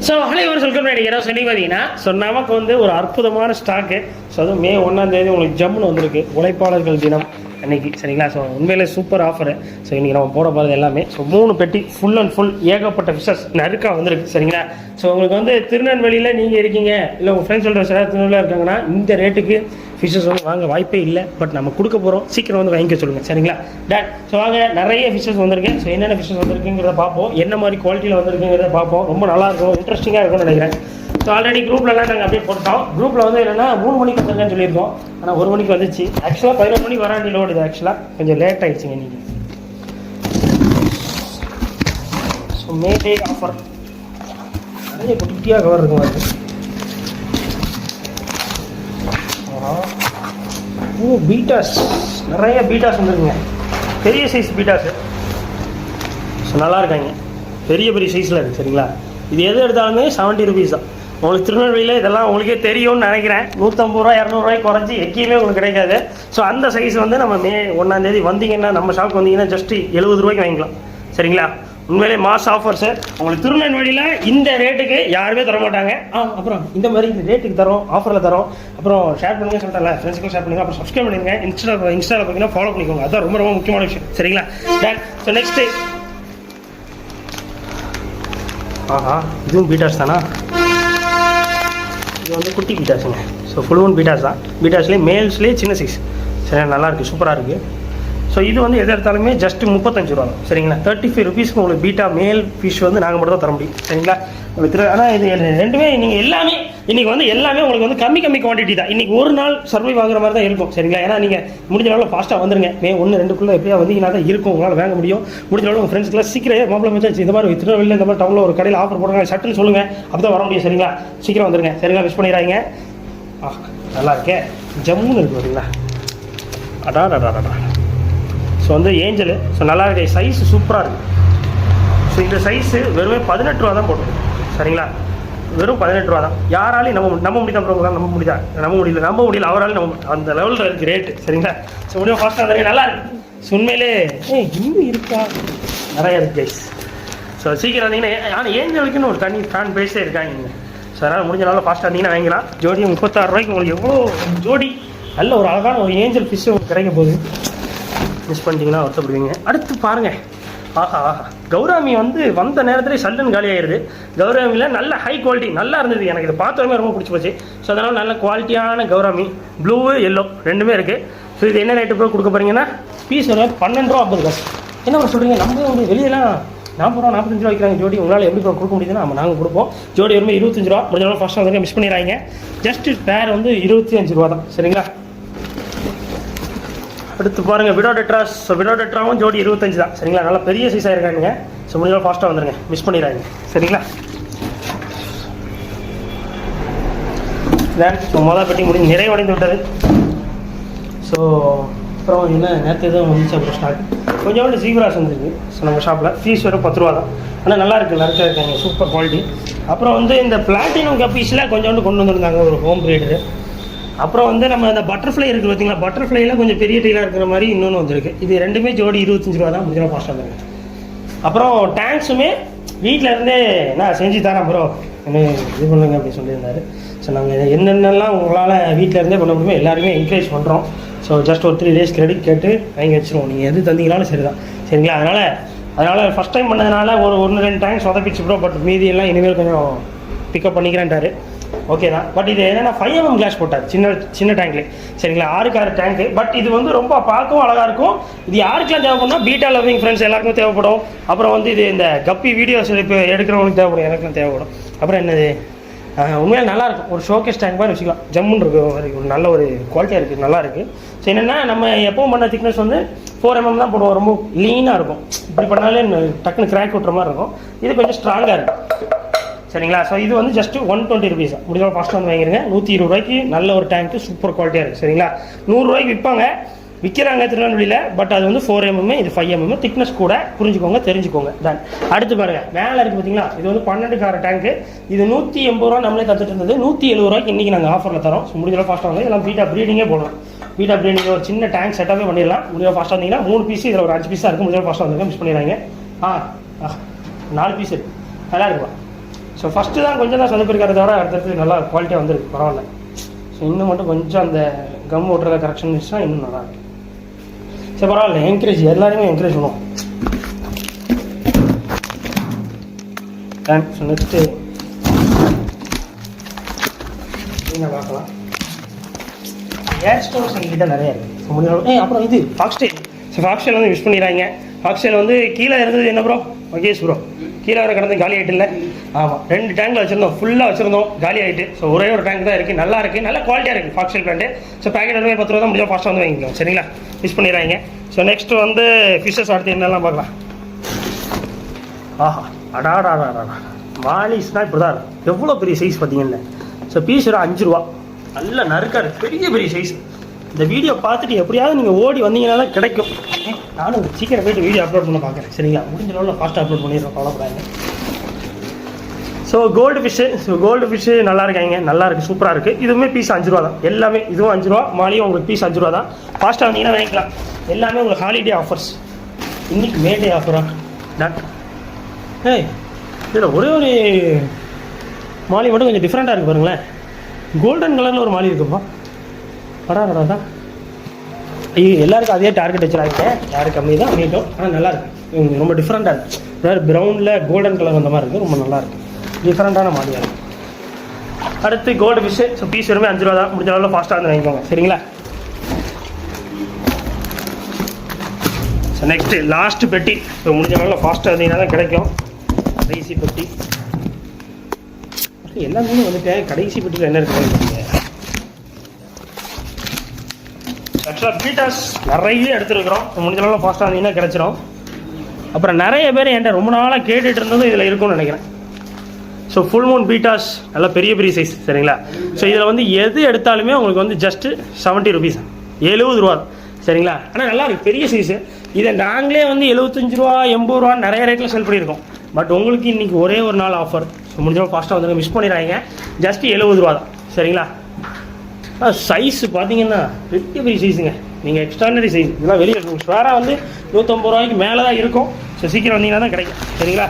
So ஹலைவர் welcome நினைக்கிறோம். சொல்லி பார்த்தீங்கன்னா நமக்கு வந்து ஒரு அற்புதமான ஸ்டாக்கு. ஸோ அதுவும் மே 1ஆம் தேதி உங்களுக்கு ஜம்முன்னு வந்திருக்கு, உழைப்பாளர்கள் தினம் அன்னைக்கு. சரிங்களா? ஸோ உண்மையிலே சூப்பர் ஆஃபரு. ஸோ இன்றைக்கி நம்ம போட போகிறது எல்லாமே ஸோ 3 பெட்டி ஃபுல் அண்ட் ஃபுல் ஏகப்பட்ட ஃபிஷஸ் நறுக்காக வந்திருக்கு. சரிங்களா? ஸோ உங்களுக்கு வந்து திருநெல்வேலியில் நீங்கள் இருக்கீங்க, இல்லை உங்கள் ஃப்ரெண்ட்ஸ் சொல்கிற சார் திருநெல்வேலியில் இருக்காங்கன்னா இந்த ரேட்டுக்கு ஃபிஷஸ் வந்து வாங்க வாய்ப்பே இல்லை. பட் நம்ம கொடுக்க போகிறோம், சீக்கிரம் வந்து வாங்கிக்க சொல்லுங்கள். சரிங்களா? டன். ஸோ வாங்க, நிறைய ஃபிஷஸ் வந்திருக்கு. ஸோ என்னென்ன ஃபிஷஸ் வந்திருக்குங்கிறத பார்ப்போம், என்ன மாதிரி குவாலிட்டியில் வந்திருக்குங்கிறத பார்ப்போம். ரொம்ப நல்லாயிருக்கும், இன்ட்ரெஸ்டிங்காக இருக்கும்னு நினைக்கிறேன். ஸோ ஆல்ரெடி குரூப்லலாம் நாங்கள் அப்படியே போட்டோம். குரூப்பில் வந்து என்னென்னா 3 மணிக்கு வந்துருங்கன்னு சொல்லியிருக்கோம். ஆனால் 1 மணிக்கு வந்துச்சு. ஆக்சுவலாக 11 மணிக்கு வராண்டி லோடு. இது ஆக்சுவலாக கொஞ்சம் லேட் ஆகிடுச்சிங்க இன்றைக்கி. ஸோ மே டே ஆஃபர் நிறைய குட்டியாக கவர் இருக்கும். அது பீட்டாஸ், நிறைய பீட்டாஸ் வந்துருக்குங்க. பெரிய சைஸ் பீட்டாஸு. ஸோ நல்லா இருக்காங்க, பெரிய பெரிய சைஸில் இருக்குது. சரிங்களா? இது எது எடுத்தாலுமே 70 ருபீஸ் தான். உங்களுக்கு திருநெல்வேலியில் இதெல்லாம் உங்களுக்கே தெரியும்னு நினைக்கிறேன். 150 ரூபா 200 ரூபாய்க்கு குறைஞ்சி எங்கேயுமே உங்களுக்கு கிடைக்காது. ஸோ அந்த சைஸ் வந்து நம்ம மே 1ஆம் தேதி வந்தீங்கன்னா, நம்ம ஷாப்புக்கு வந்தீங்கன்னா ஜஸ்ட்டு 70 ரூபாய்க்கு வாங்கிக்கலாம். சரிங்களா? உண்மையிலே மாஸ் ஆஃபர் சார். உங்களுக்கு திருநெல்வேலியில் இந்த ரேட்டுக்கு யாருமே தர மாட்டாங்க. அப்புறம் இந்த மாதிரி இந்த ரேட்டுக்கு தரோம், ஆஃபரில் தரோம். அப்புறம் ஷேர் பண்ணுங்க சொல்லிட்டால, ஃப்ரெண்ட்ஸுக்கும் ஷேர் பண்ணுங்கள். அப்புறம் சப்ஸ்கிரைப் பண்ணிடுங்க. இன்ஸ்டாவில் பார்த்தீங்கன்னா ஃபாலோ பண்ணிக்கோங்க. அதுதான் ரொம்ப ரொம்ப முக்கியமான விஷயம். சரிங்களா? ஸோ நெக்ஸ்ட்டு இதுவும் பீட்டாஸ் தானா? இது வந்து குட்டி பீட்டாஸுங்க. ஸோ ஃபுல் ஒன் பீட்டாஸ் தான். பீட்டாஸ்லேயே மேல்ஸ்லேயே சின்ன சைஸ். சரி, நல்லாயிருக்கு, சூப்பராக இருக்குது. ஸோ இது வந்து எது எடுத்தாலுமே ஜஸ்ட் 35 ரூபா தான். சரிங்களா? 35 ருபீஸ்க்கு உங்களுக்கு பீட்டா மேல் ஃபிஷ் வந்து நாங்கள் மட்டும் தான் தர முடியும். சரிங்களா? ஆனால் இது ரெண்டுமே நீங்கள் எல்லாமே இன்றைக்கி வந்து எல்லாமே உங்களுக்கு வந்து கம்மி குவான்டிட்டி தான். இன்றைக்கி ஒரு நாள் சர்வைவ் ஆகிற மாதிரி தான் இருக்கும். சரிங்களா? ஏன்னா நீங்கள் முடிஞ்ச நாளில் ஃபாஸ்ட்டாக வந்துருங்க. மே 1, 2க்குள்ளே எப்படியா வந்தீங்கன்னா தான் இருக்கும், உங்களால் வாங்க முடியும். முடிஞ்ச நாள் உங்கள் ஃப்ரெண்ட்ஸ்க்குலாம் சீக்கிரம் மாப்பிள வச்சு இந்த மாதிரி திருநெல்வேலியில் இந்த மாதிரி டவுனில் ஒரு கடையில் ஆஃபர் போடுறாங்க, சட்டுன்னு சொல்லுங்கள். அப்போ தான் வர முடியும். சரிங்களா? சீக்கிரம் வந்துருங்க. சரிங்களா? மிஸ் பண்ணிடுறாங்க. நல்லா இருக்கே, ஜம்முன்னு இருக்குது. சரிங்களா? அடாடா. ஸோ வந்து ஏஞ்சலு. ஸோ நல்லா இருக்கு, சைஸ் சூப்பராக இருக்குது. ஸோ இந்த சைஸு வெறும் 18 ரூபா தான் போட்டுருக்கு. சரிங்களா? வெறும் 18 ரூபா தான். யாராலையும் நம்ப முடியாது. நம்ப முடியல அவராலையும் அந்த லெவலில் இருக்குது ரேட்டு. சரிங்களா? ஸோ முடியும் ஃபாஸ்ட்டாக வந்துருக்கு. நல்லா இருக்குது. ஸோ உண்மையிலே இன்னும் இருக்கா, நிறையா இருக்குது கைஸ். ஸோ சீக்கிரம் வந்தீங்கன்னா, ஆனால் ஏஞ்சலுக்குன்னு ஒரு தனி ஃபேன் பேஸே இருக்காங்க. ஸோ அதனால் முடிஞ்ச நாளில் ஃபாஸ்ட்டாக வந்தீங்கன்னா வாங்கிக்கலாம். ஜோடி 36 ரூபாய்க்கு உங்களுக்கு எவ்வளோ ஜோடி நல்ல ஒரு அழகான ஒரு ஏஞ்சல் ஃபிஷ்ஷு உங்களுக்கு கிடைக்க போகுது. மிஸ் பண்ணிட்டீங்கன்னா வருத்தப்படுவீங்க. அடுத்து பாருங்கள். கௌராமி வந்து வந்த நேரத்தில் சல்லுன்னு காலி ஆயிடுது. கௌராமியில் நல்ல ஹை குவாலிட்டி நல்லா இருந்தது. எனக்கு இதை பார்த்தோமே ரொம்ப பிடிச்சி போச்சு. ஸோ அதனால் நல்ல குவாலிட்டியான கௌராமி, ப்ளூ எல்லோ ரெண்டுமே இருக்குது. ஸோ இது என்ன ரேட்டு ப்ரோ கொடுக்க போகிறீங்கன்னா, பீஸ் 12 ரூபா 50 காசு. என்ன ப்ரோ சொல்கிறீங்க? நம்ம வந்து வெளியெல்லாம் 40 ரூபா 45 ரூபா வைக்கிறாங்க ஜோடி. உங்களால் எப்படி ப்ரோ கொடுக்க முடியுதுன்னா நாங்கள் கொடுப்போம். ஜோடி வரும்போது 25 ரூபா. முடிஞ்சாலும் ஃபஸ்ட்டாக வந்து மிஸ் பண்ணிடுறாங்க. ஜஸ்ட் பேர் வந்து 25 ரூபா தான். சரிங்களா? அடுத்து பாருங்கள் விடோடெட்ராஸ். ஸோ விடோடெட்ராவும் ஜோடி 25 தான். சரிங்களா? நல்லா பெரிய சைஸாக இருக்காங்க. ஸோ முடிஞ்சாலும் ஃபாஸ்ட்டாக வந்துடுங்க, மிஸ் பண்ணிடுறாங்க. சரிங்களா? தென் ஸோ மொதல் பெட்டி முடிஞ்சு நிறைவடைந்து விட்டது. ஸோ அப்புறம் என்ன நேற்று எதுவும் வந்துச்சு. அப்புறம் ஸ்டாக் கொஞ்சோண்டு ஜீப்ராஸ் வந்துருக்கு. ஸோ நம்ம ஷாப்பில் ஃபீஸ் வெறும் 10 ரூபா தான். ஆனால் நல்லா இருக்குது, நிறையா இருக்காங்க, சூப்பர் குவாலிட்டி. அப்புறம் வந்து இந்த பிளாட்டினம் கப்பீஸில் கொஞ்சோண்டு கொண்டு வந்துருந்தாங்க, ஒரு ஹோம் ப்ரீடு. அப்புறம் வந்து நம்ம அந்த பட்டர்ஃப்ளை இருக்குது பார்த்தீங்களா, பட்டர்ஃப்ளையில் கொஞ்சம் பெரிய டீலாக இருக்கிற மாதிரி இன்னொன்று வந்துருக்கு. இது ரெண்டுமே ஜோடி 25 ரூபா தான். முடிஞ்சா ஃபாஸ்ட்டாக வந்துருக்கு. அப்புறம் டேங்க்ஸுமே வீட்டில் இருந்தே நான் செஞ்சு தரேன் ப்ரோ, என்ன இது பண்ணுங்க அப்படின்னு சொல்லியிருந்தாரு. ஸோ நாங்கள் என்னென்னலாம் உங்களால் வீட்டில் இருந்தே பண்ண முடியுமோ எல்லாருமே என்கரேஜ் பண்ணுறோம். ஸோ ஜஸ்ட் ஒரு 3 டேஸ் கிரெடிட் கேட்டு வாங்கி வச்சுருவோம். நீங்கள் எது தந்தீங்கனாலும் சரி தான். சரிங்களா? அதனால் ஃபஸ்ட் டைம் பண்ணதுனால ஒரு 1-2 டேங்க்ஸ் சொதப்பிச்சு ப்ரோ. பட் மீதி எல்லாம் இனிமேல் கொஞ்சம் பிக்கப் பண்ணிக்கிறேன்ட்டாரு. ஓகே தான். பட் இது என்னென்னா 5 mm கிளாஸ் போட்டார் சின்ன டேங்க்லேயே. சரிங்களா? 6க்கு 6 டேங்க்கு. பட் இது வந்து ரொம்ப பார்க்கவும் அழகாக இருக்கும். இது யாருக்கெல்லாம் தேவைப்படும்னா பீட்டா லவ்விங் ஃப்ரெண்ட்ஸ் எல்லாருக்கும் தேவைப்படும். அப்புறம் வந்து இது இந்த கப்பி வீடியோஸ் இப்போ எடுக்கிறவங்களுக்கு தேவைப்படும், எனக்குலாம் தேவைப்படும். அப்புறம் என்னது, உண்மையாக நல்லாயிருக்கும். ஒரு ஷோகேஸ் டேங்க் மாதிரி வச்சுக்கலாம். ஜம்முன்னு இருக்கும், ஒரு நல்ல ஒரு குவாலிட்டியாக இருக்குது, நல்லா இருக்குது. ஸோ என்னென்னா நம்ம எப்பவும் பண்ண திக்னஸ் வந்து 4 mm தான் போடுவோம். ரொம்ப லீனாக இருக்கும். இப்படி பண்ணாலே டக்குன்னு கிராக் விட்டுற மாதிரி இருக்கும். இது கொஞ்சம் ஸ்ட்ராங்காக இருக்குது. சரிங்களா? ஸோ இது வந்து ஜஸ்ட்டு 120 ருபீஸ் தான். முடிஞ்சாலும் ஃபஸ்ட்டு வந்து வாங்கிடுங்க. 120 ரூபாய்க்கு நல்ல ஒரு டேங்க்கு, சூப்பர் குவாலிட்டியாக இருக்குது. சரிங்களா? 100 ரூபாய்க்கு விற்கிறாங்க திருநெல்வேலியில். பட் அது வந்து 4 mm, இது 5 mm திக்னஸ் கூட. புரிஞ்சுக்கோங்க, தெரிஞ்சுக்கோங்க. தான் அடுத்து பாருங்கள், மேலே இருக்குது பார்த்தீங்களா, இது வந்து 12க்கு 6 டேங்க்கு. இது 180 ரூபா நம்மளே தந்துட்டு இருந்தது. 170 ரூபாய்க்கு இன்றைக்கி நாங்கள் ஆஃபரில் தரோம். ஸோ முடிஞ்சாலும் ஃபாஸ்ட்டாக வாங்க. இதெல்லாம் பீட்டா ப்ரீடிங்கே போடலாம். பீட்டா ப்ரீடிங் ஒரு சின்ன டேங்க் செட்டாகவே பண்ணிடலாம். முடிஞ்சாலும் ஃபாஸ்ட்டாக வந்தீங்கன்னா 3 பீஸ், இதில் ஒரு 5 பீஸாக இருக்குது. முடிஞ்சாலும் ஃபாஸ்ட்டாக வந்துங்க, மிஸ் பண்ணிடுறாங்க. 4 பீஸ் இருக்குது, நல்லா இருக்குப்பா. ஸோ ஃபஸ்ட்டு தான் கொஞ்சம் தான் சொதப்பிருக்கிறத தவிர அடுத்தடுத்து நல்லா குவாலிட்டியாக வந்துருக்கு, பரவாயில்ல. ஸோ இன்னும் மட்டும் கொஞ்சம் அந்த கம் ஓட்டுறத கரெக்ஷன் இருந்துச்சுன்னா இன்னும் நல்லாயிருக்கும். சரி பரவாயில்ல, என்கரேஜ் எல்லாருமே என்கரேஜ் பண்ணுவோம். ஸோ நெக்ஸ்ட்டு நீங்கள் பார்க்கலாம். ஏர் ஸ்டோர்ஸ் எங்ககிட்ட நிறையா இருக்குது. ஸோ முடியும். அப்புறம் இது ஃபாக்ஸ்டைல். ஸோ ஃபாக்ஸ்டைல் வந்து யூஸ் பண்ணிடுறாங்க. ஃபாக்ஸ்டைல் வந்து கீழே இருந்தது என்ன ப்ரோ? மகேஷ் ப்ரோ, கீழே வர கடந்து காலி ஆகிட்டு இல்லை? ஆமாம், 2 டேங்கில் வச்சுருந்தோம், ஃபுல்லாக வச்சுருந்தோம், காலி ஆகிட்டு. ஸோ ஒரே ஒரு டேங்க் தான் இருக்குது, நல்லா இருக்குது, நல்ல குவாலிட்டியாக இருக்குது ஃபாக்ஸ்டைல் பிராண்டு. ஸோ பேக்கெட் வந்து 10 ரூபா தான், முடியும் ஃபாஸ்ட்டாக வந்து வாங்கிக்கலாம். சரிங்களா, யூஸ் பண்ணிடுறாங்க. ஸோ நெக்ஸ்ட்டு வந்து ஃபிஷ்ஷஸ் அடுத்து என்னெல்லாம் பார்க்கலாம். ஆஹா, அடாடாடாடா, மாலிஸ்னால் இப்படி தான் இருக்கும். எவ்வளோ பெரிய சைஸ் பார்த்தீங்கன்னா. ஸோ பீஸ் ஒரு 5 ரூபா, நல்ல நறுக்காரு, பெரிய பெரிய சைஸ். இந்த வீடியோ பார்த்துட்டு எப்படியாவது நீங்கள் ஓடி வந்தீங்கன்னா தான் கிடைக்கும். நானும் சீக்கிரம் போய்ட்டு வீடியோ அப்லோட் பண்ண பார்க்குறேன். சரிங்களா, முடிஞ்ச அளவில் ஃபாஸ்ட்டாக அப்லோட் பண்ணிடுறோம், கவலைப்படாங்க. ஸோ கோல்டு ஃபிஷ்ஷு நல்லா இருக்காங்க, நல்லா இருக்குது, சூப்பராக இருக்குது. இதுவுமே பீஸ் 5 ரூபா தான் எல்லாமே. இதுவும் 5 ரூபா, மாலியும் உங்களுக்கு பீஸ் 5 ரூபா தான். ஃபாஸ்ட்டாக வந்தீங்கன்னா வாங்கிக்கலாம். எல்லாமே உங்களுக்கு ஹாலிடே ஆஃபர்ஸ். இன்றைக்கி மேடே ஆஃபரா டாட். இதில் ஒரே ஒரு மாலி மட்டும் கொஞ்சம் டிஃப்ரெண்ட்டாக இருக்குது பாருங்களேன். கோல்டன் கலரில் ஒரு மாலி இருக்குப்பா, படாடா தான். ஐயோ, எல்லாருக்கும் அதே டார்கெட் வச்சுருக்காங்க, யாரும் கம்மி தான் பண்ணிட்டோம். ஆனால் நல்லாயிருக்கு, ரொம்ப டிஃப்ரெண்ட்டாக இருக்குது. வேறு ப்ரௌனில் கோல்டன் கலர் வந்த மாதிரி இருக்குது, ரொம்ப நல்லாயிருக்கு, டிஃப்ரெண்ட்டான மாலியாக இருக்குது. அடுத்து கோல்டு ஃபிஷ்ஷு. ஸோ பீஸ் வருமே 5 ரூபா தான், முடிஞ்ச அளவில் ஃபாஸ்ட்டாக வந்து வாங்கிக்கோங்க. சரிங்களா. ஸோ நெக்ஸ்ட்டு லாஸ்ட்டு பெட்டி. ஸோ முடிஞ்ச அளவில் ஃபாஸ்ட்டாக இருந்தீங்கன்னா தான் கிடைக்கும். கடைசி பெட்டி எல்லாமே வந்துட்டேன். கடைசி பெட்டியில் என்ன இருக்குது? ஆக்சுவலாக பீட்டாஸ் நிறைய எடுத்துருக்குறோம். முடிஞ்ச அளவில் ஃபாஸ்ட்டாக வந்தீங்கன்னா கிடச்சிரும். அப்புறம் நிறைய பேர் என்கிட்ட ரொம்ப நாளாக கேட்டுட்டு இருந்ததும் இதில் இருக்கும்னு நினைக்கிறேன். ஸோ ஃபுல் மூன் பீட்டாஸ் நல்லா பெரிய பெரிய சைஸ். சரிங்களா. ஸோ இதில் வந்து எது எடுத்தாலுமே உங்களுக்கு வந்து ஜஸ்ட்டு 70 ருபீஸ், 70 ரூபா. சரிங்களா. ஆனால் நல்லா இருக்குது, பெரிய சைஸு. இதை நாங்களே வந்து 75 ரூபா 80 ரூபா நிறைய ரேட்டில் செல் பண்ணியிருக்கோம். பட் உங்களுக்கு இன்றைக்கி ஒரே ஒரு நாள் ஆஃபர். ஸோ முடிஞ்சளவு ஃபாஸ்ட்டாக வந்து மிஸ் பண்ணிடுறாங்க. ஜஸ்ட்டு 70 ரூபா தான். சரிங்களா. சைஸு பார்த்தீங்கன்னா பெரிய பெரிய சைஸுங்க, நீங்கள் எக்ஸ்ட்ரானரி சைஸ். இதெல்லாம் வெளியே ஸ்வேராக வந்து 150 ரூபாய்க்கு மேலே தான் இருக்கும். ஸோ சீக்கிரம் வந்தீங்கன்னா தான் கிடைக்கும். சரிங்களா.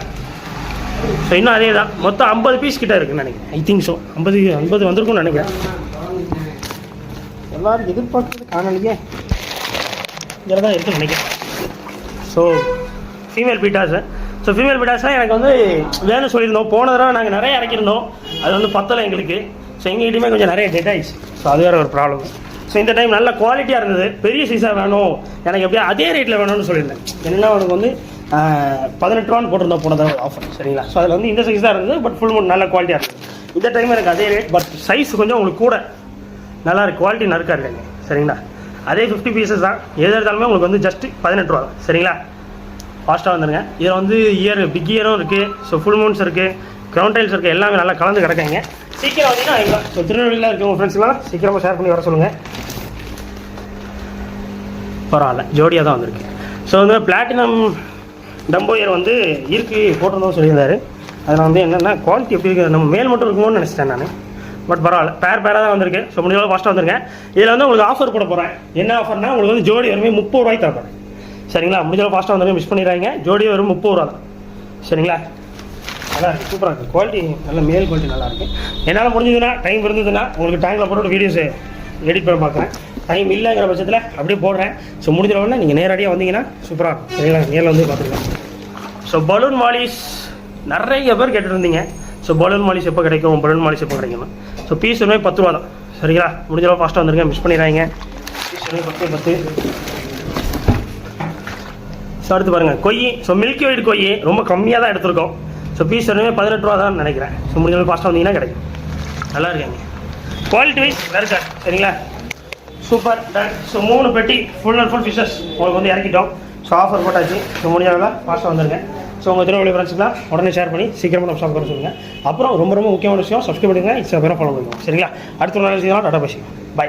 ஸோ இன்னும் அதே தான், மொத்தம் 50 பீஸ் கிட்டே இருக்குன்னு நினைக்கிறேன். ஐ திங்க் ஸோ 50 வந்திருக்கும்னு நினைக்கிறேன். எல்லோரும் எதிர்பார்க்குறது காணலையே, இதில் தான் இருக்குன்னு நினைக்கிறேன். So female betas. So female பீட்டாஸ்னால் எனக்கு வந்து வேணும் சொல்லியிருந்தோம். போன தடவை நாங்கள் நிறைய இறக்கியிருந்தோம், அது வந்து பத்தலை எங்களுக்கு. ஸோ எங்கள்கிட்டயுமே கொஞ்சம் நிறைய டெட் ஆயிடுச்சு. ஸோ அது வேறு ஒரு ப்ராப்ளம். ஸோ இந்த டைம் நல்ல குவாலிட்டியாக இருந்தது, பெரிய சைஸாக வேணும் எனக்கு, எப்படியா அதே ரேட்டில் வேணும்னு சொல்லியிருந்தேன். என்னென்னா அவனுக்கு வந்து 18 ரூபான்னு போட்டிருந்தோம் போன தடவை ஆஃபர். சரிங்களா. ஸோ அதில் வந்து இந்த சைஸ் தான் இருந்தது, பட் ஃபுல் மூணு நல்ல குவாலிட்டியாக இருந்தது. இந்த டைம் எனக்கு அதே ரேட், பட் சைஸ் கொஞ்சம் உங்களுக்கு கூட நல்லா இருக்குது, குவாலிட்டி நறுக்காக இருக்காங்க. சரிங்களா. அதே 50 பீசஸ் தான், எது எடுத்தாலுமே உங்களுக்கு வந்து ஜஸ்ட்டு 18 ரூபா தான். சரிங்களா. ஃபாஸ்ட்டாக வந்துடுங்க. இதில் வந்து பிக் இயரும் இருக்குது, ஸோ ஃபுல் மூன்ஸ் இருக்குது, கிரவுண்ட் டைல்ஸ் இருக்குது, எல்லாமே நல்லா கலந்து கிடக்காங்க. சீக்கிரம் வந்தீங்கன்னா வாங்கிக்கலாம். ஸோ திருநெல்வேலியில் இருக்க உங்கள் ஃப்ரெண்ட்ஸ்லாம் சீக்கிரமாக ஷேர் பண்ணி வர சொல்லுங்கள். பரவாயில்ல, ஜோடியாக தான் வந்திருக்கு. ஸோ வந்து பிளாட்டினம் டம்போ இயர் வந்து இருக்குது போட்டிருந்தோம் சொல்லியிருந்தாரு. அதில் வந்து என்னென்னா குவாலிட்டி எப்படி இருக்குது, நம்ம மேல் மட்டும் இருக்குமோன்னு நினச்சிட்டேன் நான். பட் பரவாயில்ல, பேராக தான் வந்திருக்கு. ஸோ முடிஞ்சளவு ஃபாஸ்ட்டாக வந்துருங்க. இதில் வந்து உங்களுக்கு ஆஃபர் போட போகிறேன். என்ன ஆஃபர்னா உங்களுக்கு வந்து ஜோடி வருமே 30 ரூபாய்க்கு தரப்போகிறேன். சரிங்களா. முடிஞ்சளவு ஃபாஸ்ட்டாக வந்துருங்க, மிஸ் பண்ணிடுறாங்க. ஜோடி வரும் 30 ரூபா தான். சரிங்களா. நல்லா இருக்குது, சூப்பராக இருக்குது, குவாலிட்டி நல்ல மேல் குவாலிட்டி நல்லாயிருக்கு. என்னால் முடிஞ்சதுன்னா டைம் இருந்ததுன்னா உங்களுக்கு டேங்கில் போட்டு வீடியோஸு எடிட் பண்ண பார்க்குறேன். டைம் இல்லைங்கிற பட்சத்தில் அப்படியே போடுறேன். ஸோ முடிஞ்சளவுனா நீங்கள் நேரடியாக வந்தீங்கன்னா சூப்பராக இருக்கும். சரிங்களா. நேரில் வந்து பார்த்துக்கலாம். ஸோ பலூன் மாலிஸ் நிறைய பேர் கேட்டுருந்தீங்க. ஸோ பலூன் மாலிஸ் எப்போ கிடைக்கும், பலூன் மாலிஸ் எப்போ கிடைக்கும். ஸோ பீஸ் ஒன்று 10 ரூபா தான். சரிங்களா. முடிஞ்சளவு ஃபாஸ்ட்டாக வந்துருங்க, மிஸ் பண்ணிடுறாங்க. பீஸ் ஒன்று 10. ஸோ அடுத்து பாருங்கள் கொய். ஸோ மில்கி ஒயிட் கொய் ரொம்ப கம்மியாக தான் எடுத்திருக்கோம். ஸோ பீஸ் ஒன்று 18 ரூபா தான் நினைக்கிறேன். ஸோ முடிஞ்சளவு ஃபாஸ்ட்டாக வந்தீங்கன்னா கிடைக்கும். நல்லா இருக்காங்க, குவாலிட்டி வைஸ் வேறு சார். சரிங்களா. Super done. ஸோ 3 பெட்டி ஃபுல் அண்ட் ஃபுல் ஃபிஷஸ் உங்களுக்கு வந்து இறக்கிட்டோம். ஸோ ஆஃபர் போட்டாச்சு. ஸோ முடிஞ்சளவு ஃபாஸ்ட்டாக வந்துருங்க. ஸோ உங்கள் திருநெல்வேலி ஃப்ரெண்ட்ஸ்லாம் உடனே ஷேர் பண்ணி சீக்கிரமாக நம்ம ஷாப் பண்ண சொல்லுங்கள். அப்புறம் ரொம்ப ரொம்ப முக்கியமான விஷயம், சப்ஸ்கிரைப் பண்ணுங்கள், இன்ஸ்டாகிராம் ஃபாலோ பண்ணுவோம். சரிங்களா. அடுத்த ஒரு நாள் செய்யலாம். Tata bye.